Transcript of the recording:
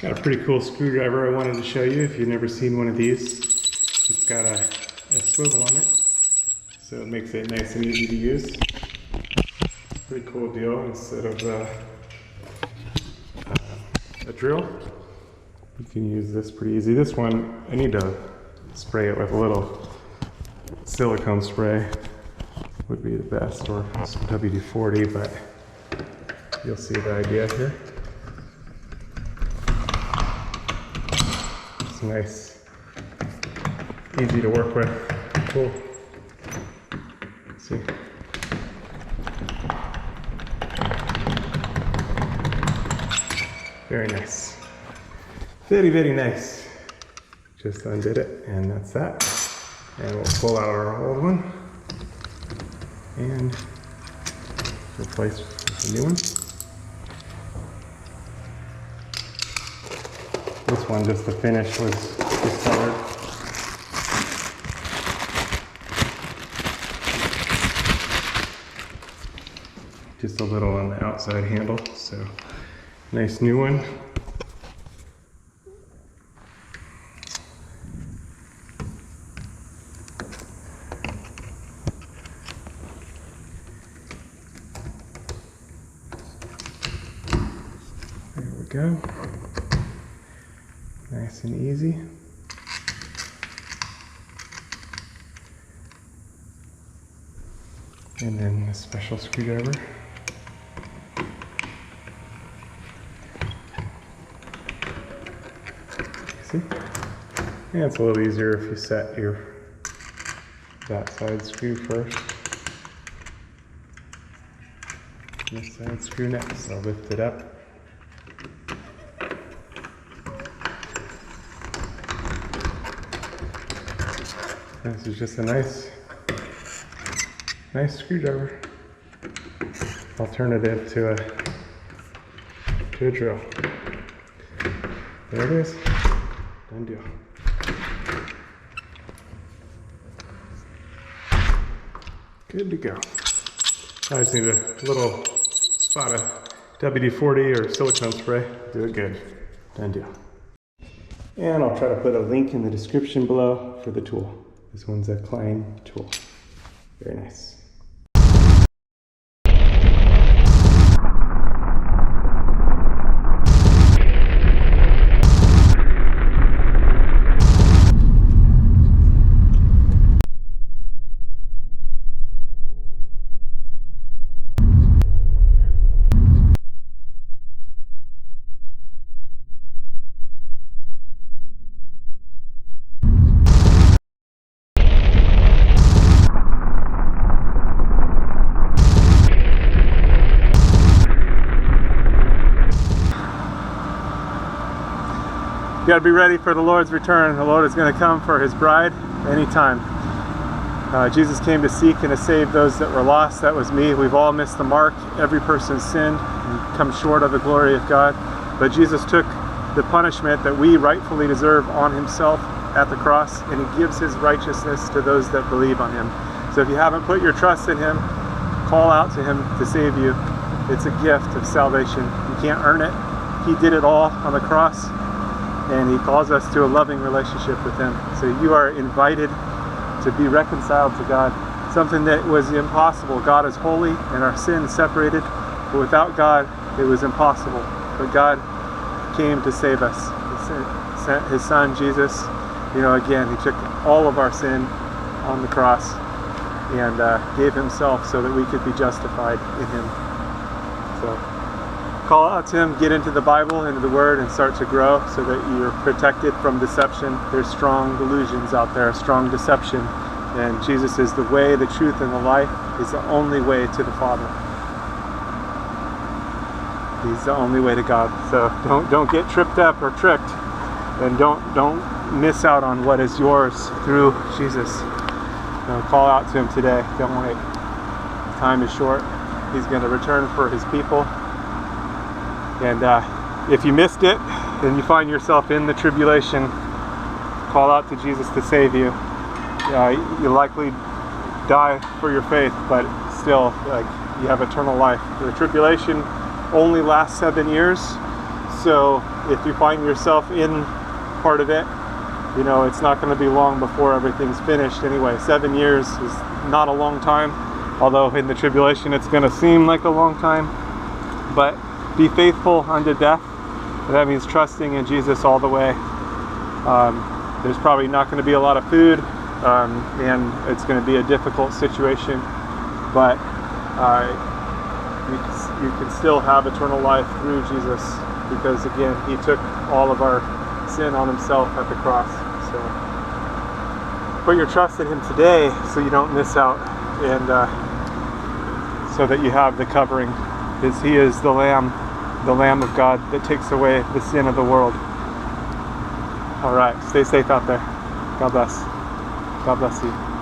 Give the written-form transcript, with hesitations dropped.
Got a pretty cool screwdriver I wanted to show you if you've never seen one of these. It's got a swivel on it, so it makes it nice and easy to use. Pretty cool deal. Instead of a drill, you can use this pretty easy. This one, I need to spray it with a little silicone spray. Would be the best, or some WD-40, but you'll see the idea here. It's nice, easy to work with. Cool. See. Very nice. Very, very nice. Just undid it, and that's that. And we'll pull out our old one and replace with a new one. This one, just the finish was discolored. Just a little on the outside handle, so nice new one. There we go. Nice and easy. And then a special screwdriver. See? And it's a little easier if you set that side screw first. This side screw next. I'll lift it up. This is just a nice screwdriver. Alternative to a drill. There it is. Done deal. Good to go. I just need a little spot of WD-40 or silicone spray. Do it good. Done deal. And I'll try to put a link in the description below for the tool. This one's a Klein tool. Very nice. You got to be ready for the Lord's return. The Lord is going to come for his bride anytime. Jesus came to seek and to save those that were lost. That was me. We've all missed the mark. Every person sinned and come short of the glory of God. But Jesus took the punishment that we rightfully deserve on himself at the cross, and he gives his righteousness to those that believe on him. So if you haven't put your trust in him, call out to him to save you. It's a gift of salvation. You can't earn it. He did it all on the cross. And he calls us to a loving relationship with him. So you are invited to be reconciled to God. Something that was impossible. God is holy and our sins separated. But without God, it was impossible. But God came to save us. He sent his son, Jesus. Again, he took all of our sin on the cross and gave himself so that we could be justified in him. So call out to him, get into the Bible, into the Word, and start to grow so that you're protected from deception. There's strong delusions out there, strong deception. And Jesus is the way, the truth, and the life. He's the only way to the Father. He's the only way to God. So don't get tripped up or tricked. And don't miss out on what is yours through Jesus. Call out to him today. Don't wait. Time is short. He's going to return for his people. And if you missed it and you find yourself in the tribulation, call out to Jesus to save you. You likely die for your faith, but still, you have eternal life. The tribulation only lasts 7 years, so if you find yourself in part of it, you know, it's not going to be long before everything's finished anyway. 7 years is not a long time, although in the tribulation it's going to seem like a long time. But be faithful unto death. That means trusting in Jesus all the way. There's probably not going to be a lot of food, and it's going to be a difficult situation, but you can still have eternal life through Jesus, because again, he took all of our sin on himself at the cross. So put your trust in him today so you don't miss out, and so that you have the covering, because he is the Lamb of God that takes away the sin of the world. All right, stay safe out there. God bless. God bless you.